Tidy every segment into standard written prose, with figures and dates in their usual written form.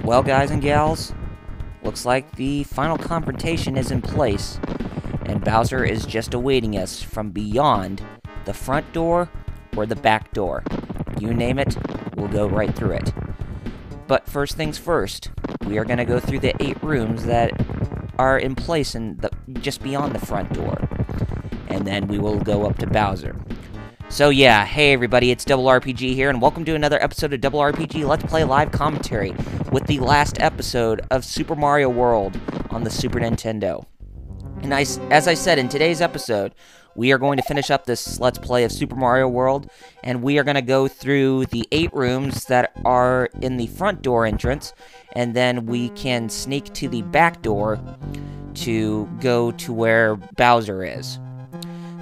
Well, guys and gals, looks like the final confrontation is in place, and Bowser is just awaiting us from beyond the front door or the back door. You name it, we'll go right through it. But first things first, we are going to go through the 8 rooms that are in place just beyond the front door. And then we will go up to Bowser. So yeah, hey everybody, it's RRPG here, and welcome to another episode of RRPG Let's Play Live Commentary with the last episode of Super Mario World on the Super Nintendo. And as I said, in today's episode, we are going to finish up this Let's Play of Super Mario World, and we are going to go through the 8 rooms that are in the front door entrance, and then we can sneak to the back door to go to where Bowser is.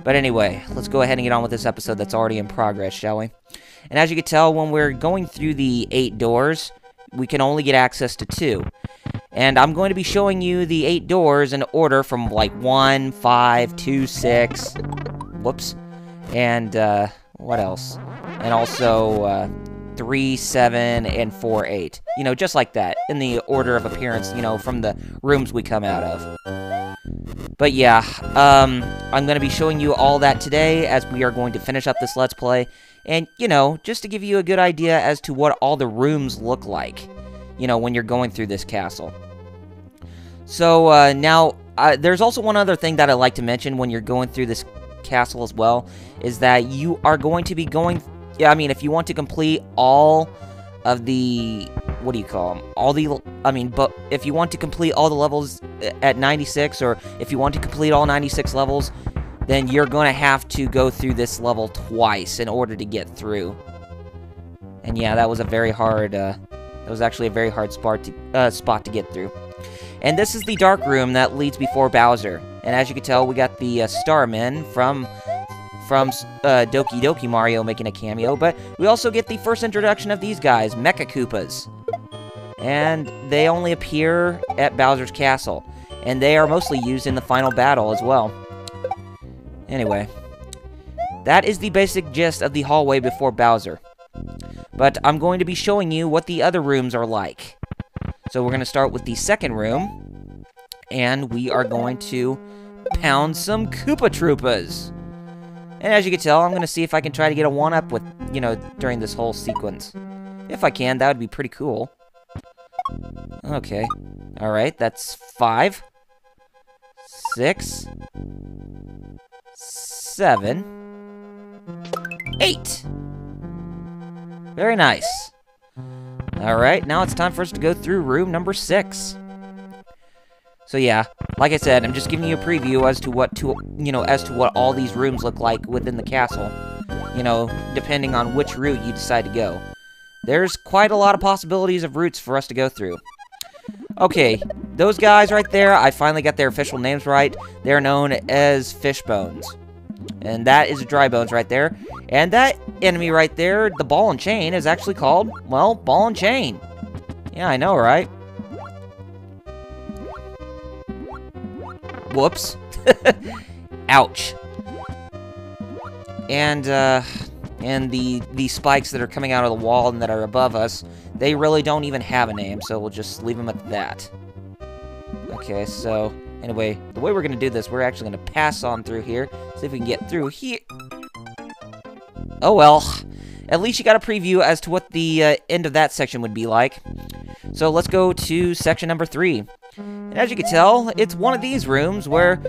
But anyway, let's go ahead and get on with this episode that's already in progress, shall we? And as you can tell, when we're going through the 8 doors, we can only get access to 2. And I'm going to be showing you the 8 doors in order from, like, 1, 5, 2, 6, whoops, and, what else? And also, 3, 7, and 4, 8. You know, just like that, in the order of appearance, you know, from the rooms we come out of. But yeah, I'm going to be showing you all that today as we are going to finish up this Let's Play. And, you know, just to give you a good idea as to what all the rooms look like, you know, when you're going through this castle. So, now, there's also one other thing that I'd like to mention when you're going through this castle as well, is that you are going to be going, yeah, I mean, if you want to complete all of the, what do you call them? But if you want to complete all the levels at 96, or if you want to complete all 96 levels, then you're going to have to go through this level twice in order to get through. And yeah, that was a very hard, that was actually a very hard spot to get through. And this is the dark room that leads before Bowser. And as you can tell, we got the Starmen from Doki Doki Mario making a cameo, but we also get the first introduction of these guys, Mecha Koopas. And they only appear at Bowser's Castle, and they are mostly used in the final battle as well. Anyway, that is the basic gist of the hallway before Bowser. But I'm going to be showing you what the other rooms are like. So we're going to start with the second room, and we are going to pound some Koopa Troopas. And as you can tell, I'm going to see if I can try to get a 1-up with, you know, during this whole sequence. If I can, that would be pretty cool. Okay. Alright, that's 5, 6, 7, 8. Very nice. Alright, now it's time for us to go through room number 6. So yeah, like I said, I'm just giving you a preview as to what all these rooms look like within the castle. You know, depending on which route you decide to go. There's quite a lot of possibilities of routes for us to go through. Okay, those guys right there, I finally got their official names right. They're known as fish bones. And that is dry bones right there. And that enemy right there, the ball and chain, is actually called, well, ball and chain. Yeah, I know, right? Whoops. Ouch. And the spikes that are coming out of the wall and that are above us, they really don't even have a name, so we'll just leave them at that. Okay, so, anyway, the way we're going to do this, we're actually going to pass on through here, see if we can get through here. Oh well, at least you got a preview as to what the end of that section would be like. So let's go to section number 3. And as you can tell, it's one of these rooms where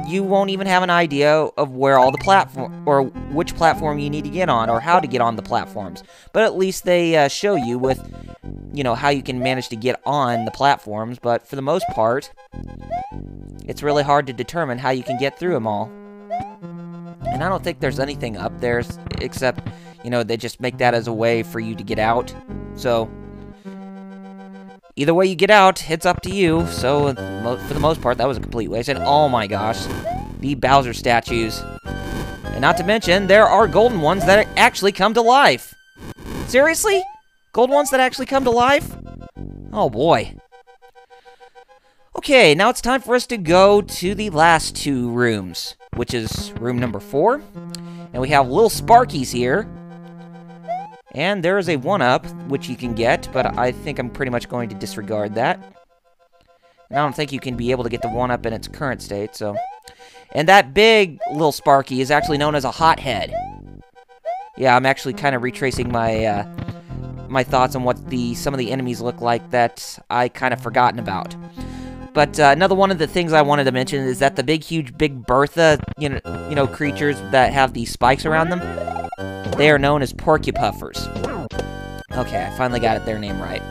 you won't even have an idea of where all the platform, or which platform you need to get on, or how to get on the platforms. But at least they show you with, you know, how you can manage to get on the platforms. But for the most part, it's really hard to determine how you can get through them all. And I don't think there's anything up there, except, you know, they just make that as a way for you to get out. So, either way you get out, it's up to you. So, for the most part, that was a complete waste. And oh my gosh, the Bowser statues. And not to mention, there are golden ones that actually come to life. Seriously? Gold ones that actually come to life? Oh boy. Okay, now it's time for us to go to the last 2 rooms, which is room number 4. And we have little Sparkies here. And there is a 1-up, which you can get, but I think I'm pretty much going to disregard that. And I don't think you can be able to get the 1-up in its current state, so... And that big little Sparky is actually known as a hothead. Yeah, I'm actually kind of retracing my, my thoughts on what some of the enemies look like that I kind of forgotten about. But another one of the things I wanted to mention is that the big Bertha, you know, creatures that have these spikes around them, they are known as porcupuffers. Okay, I finally got their name right.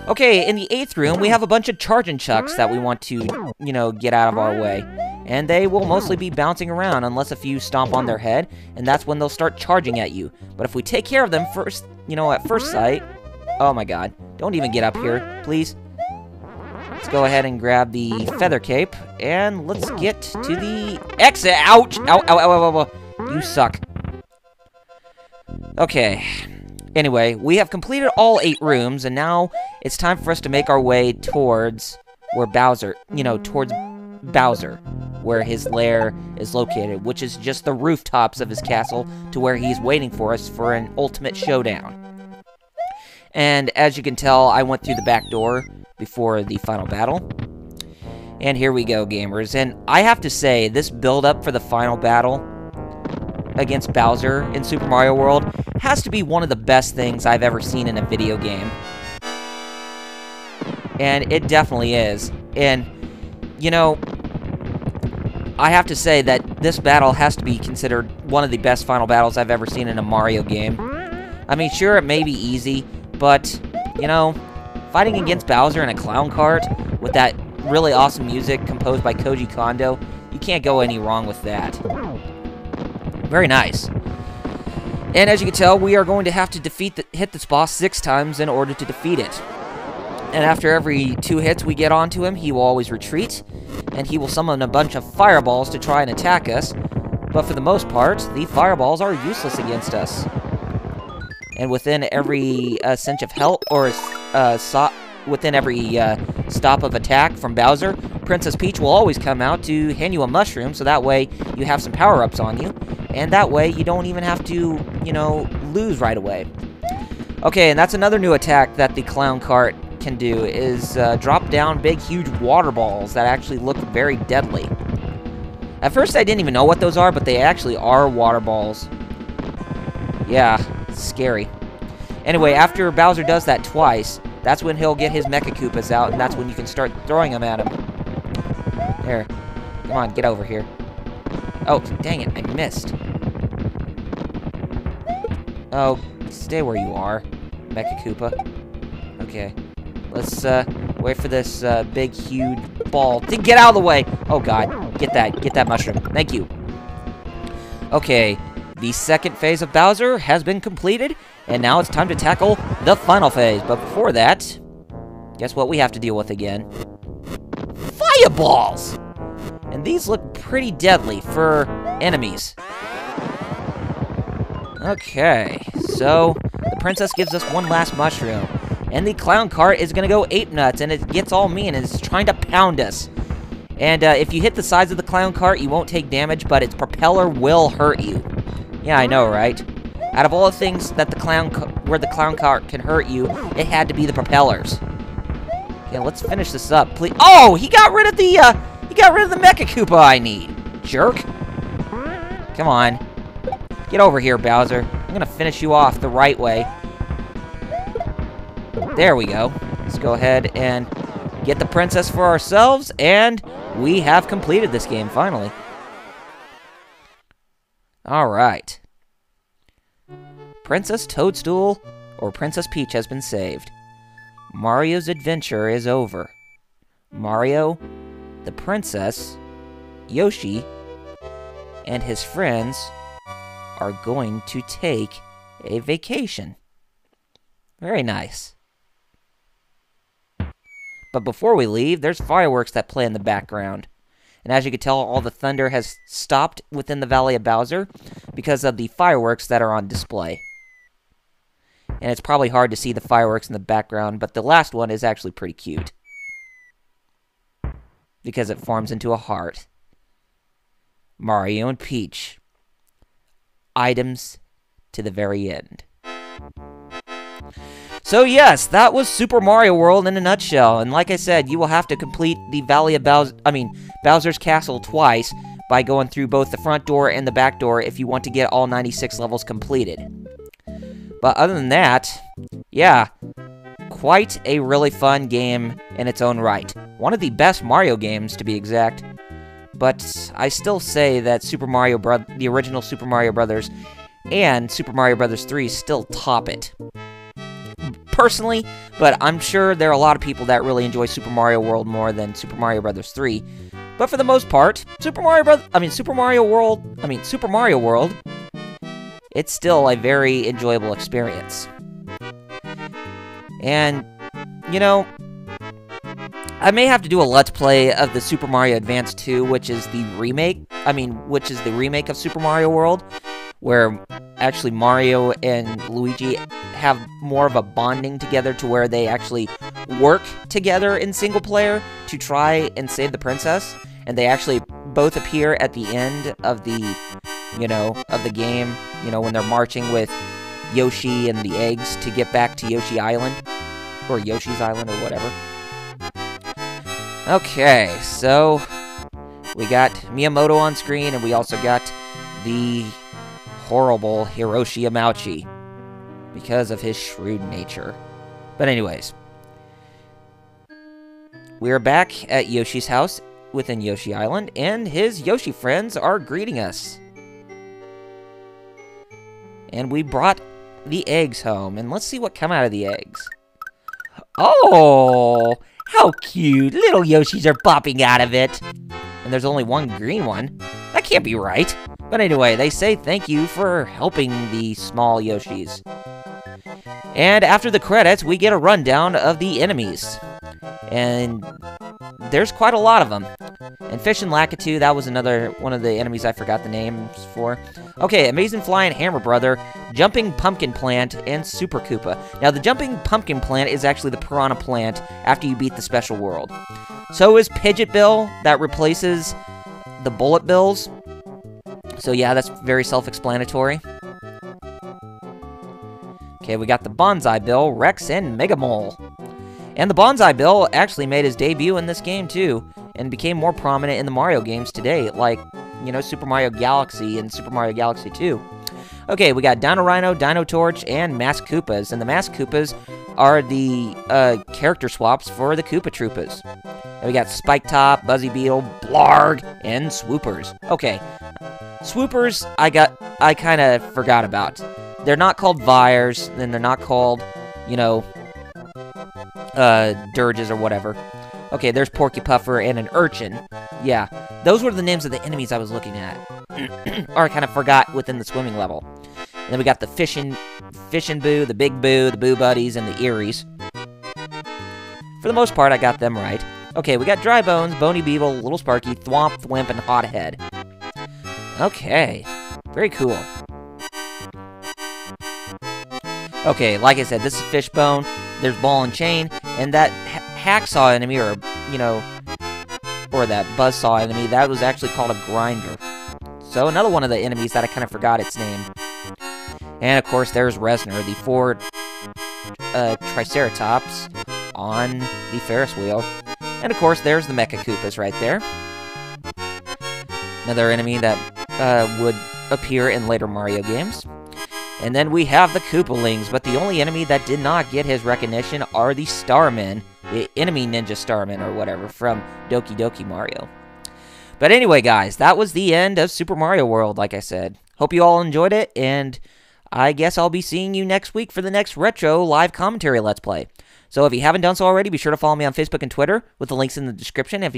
Okay, in the 8th room, we have a bunch of charging chucks that we want to, you know, get out of our way. And they will mostly be bouncing around unless if you stomp on their head, and that's when they'll start charging at you. But if we take care of them first, you know, at first sight... Oh my god, don't even get up here, please. Let's go ahead and grab the feather cape, and let's get to the exit. Ouch! Ow, ow, ow, ow, ow, ow. You suck. Okay. Anyway, we have completed all 8 rooms, and now it's time for us to make our way towards where Bowser, you know, towards Bowser, where his lair is located, which is just the rooftops of his castle to where he's waiting for us for an ultimate showdown. And as you can tell, I went through the back door before the final battle. And here we go, gamers. And I have to say, this build-up for the final battle against Bowser in Super Mario World has to be one of the best things I've ever seen in a video game. And it definitely is. And, you know, I have to say that this battle has to be considered one of the best final battles I've ever seen in a Mario game. I mean, sure, it may be easy, but, you know, fighting against Bowser in a clown cart with that really awesome music composed by Koji Kondo, you can't go any wrong with that. Very nice. And as you can tell, we are going to have to hit this boss 6 times in order to defeat it. And after every 2 hits we get onto him, he will always retreat, and he will summon a bunch of fireballs to try and attack us. But for the most part, the fireballs are useless against us. And within every cinch of health, or within every stop of attack from Bowser, Princess Peach will always come out to hand you a mushroom, so that way you have some power-ups on you, and that way you don't even have to, you know, lose right away. Okay, and that's another new attack that the clown cart can do, is drop down big, huge water balls that actually look very deadly. At first I didn't even know what those are, but they actually are water balls. Yeah, it's scary. Anyway, after Bowser does that twice, that's when he'll get his Mecha Koopas out, and that's when you can start throwing them at him. There. Come on, get over here. Oh, dang it, I missed. Oh, stay where you are, Mecha Koopa. Okay. Let's, wait for this, big, huge ball to get out of the way! Oh, God. Get that mushroom. Thank you. Okay. The second phase of Bowser has been completed, and now it's time to tackle the final phase. But before that, guess what we have to deal with again? Fireballs! And these look pretty deadly for enemies. Okay, so the princess gives us one last mushroom, and the clown cart is gonna go ape nuts, and it gets all mean, and it's trying to pound us. And if you hit the sides of the clown cart, you won't take damage, but its propeller will hurt you. Yeah, I know, right? Out of all the things that where the clown cart can hurt you, it had to be the propellers. Okay, let's finish this up, please. Oh, he got rid of the Mecha Koopa I need, jerk. Come on, get over here, Bowser. I'm gonna finish you off the right way. There we go. Let's go ahead and get the princess for ourselves, and we have completed this game finally. Alright. Princess Toadstool, or Princess Peach, has been saved. Mario's adventure is over. Mario, the princess, Yoshi, and his friends are going to take a vacation. Very nice. But before we leave, there's fireworks that play in the background. And as you can tell, all the thunder has stopped within the Valley of Bowser because of the fireworks that are on display. And it's probably hard to see the fireworks in the background, but the last one is actually pretty cute. Because it forms into a heart. Mario and Peach. Items to the very end. So yes, that was Super Mario World in a nutshell, and like I said, you will have to complete the Valley of Bowser's Castle twice by going through both the front door and the back door if you want to get all 96 levels completed. But other than that, yeah, quite a really fun game in its own right. One of the best Mario games, to be exact. But I still say that the original Super Mario Brothers and Super Mario Brothers 3 still top it. Personally, but I'm sure there are a lot of people that really enjoy Super Mario World more than Super Mario Brothers 3. But for the most part, Super Mario World, it's still a very enjoyable experience. And, you know, I may have to do a Let's Play of the Super Mario Advance 2, which is the remake of Super Mario World, where actually Mario and Luigi have more of a bonding together to where they actually work together in single player to try and save the princess, and they actually both appear at the end of the, of the game, when they're marching with Yoshi and the eggs to get back to Yoshi Island, or Yoshi's Island, or whatever. Okay, so we got Miyamoto on screen, and we also got the horrible Hiroshi Yamauchi because of his shrewd nature. But anyways, we are back at Yoshi's house within Yoshi Island, and his Yoshi friends are greeting us. And we brought the eggs home, and let's see what come out of the eggs. Oh, how cute! Little Yoshis are popping out of it. And there's only one green one. That can't be right. But anyway, they say thank you for helping the small Yoshis. And after the credits, we get a rundown of the enemies. And there's quite a lot of them. And Fish and Lakitu, that was another one of the enemies I forgot the names for. Okay, Amazing Flying Hammer Brother, Jumping Pumpkin Plant, and Super Koopa. Now, the Jumping Pumpkin Plant is actually the Piranha Plant after you beat the Special World. So is Pidgeot Bill, that replaces the Bullet Bills. So yeah, that's very self-explanatory. Okay, we got the Bonsai Bill, Rex, and Mega Mole. And the Bonsai Bill actually made his debut in this game too, and became more prominent in the Mario games today, like, Super Mario Galaxy and Super Mario Galaxy 2. Okay, we got Dino Rhino, Dino Torch, and Masked Koopas, and the Masked Koopas are the character swaps for the Koopa Troopas. And we got Spike Top, Buzzy Beetle, Blarg, and Swoopers. Okay, Swoopers I kind of forgot about. They're not called Vires, and they're not called, Dirges or whatever. Okay, there's Porky Puffer and an Urchin. Yeah, those were the names of the enemies I was looking at. Or I kind of forgot within the swimming level. And then we got the Fish and Boo, the Big Boo, the Boo Buddies, and the Eries. For the most part, I got them right. Okay, we got Dry Bones, Bony Beetle, Little Sparky, Thwomp, Thwimp, and Hothead. Okay, very cool. Okay, like I said, this is Fishbone, there's Ball and Chain, and that Hacksaw enemy, or that Buzzsaw enemy, that was actually called a Grinder. So another one of the enemies that I kind of forgot its name. And of course, there's Resner, the 4 Triceratops on the Ferris wheel. And of course, there's the Mecha Koopas right there. Another enemy that would appear in later Mario games. And then we have the Koopalings, but the only enemy that did not get his recognition are the Starmen, the enemy ninja Starmen or whatever from Doki Doki Mario. But anyway, guys, that was the end of Super Mario World, like I said. Hope you all enjoyed it, and I guess I'll be seeing you next week for the next Retro live commentary Let's Play. So if you haven't done so already, be sure to follow me on Facebook and Twitter with the links in the description. If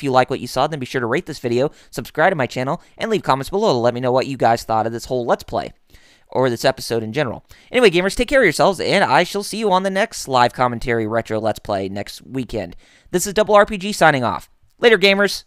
you like what you saw, then be sure to rate this video, subscribe to my channel, and leave comments below to let me know what you guys thought of this whole Let's Play, or this episode in general. Anyway, gamers, take care of yourselves, and I shall see you on the next live commentary Retro Let's Play next weekend. This is Double RPG signing off. Later, gamers!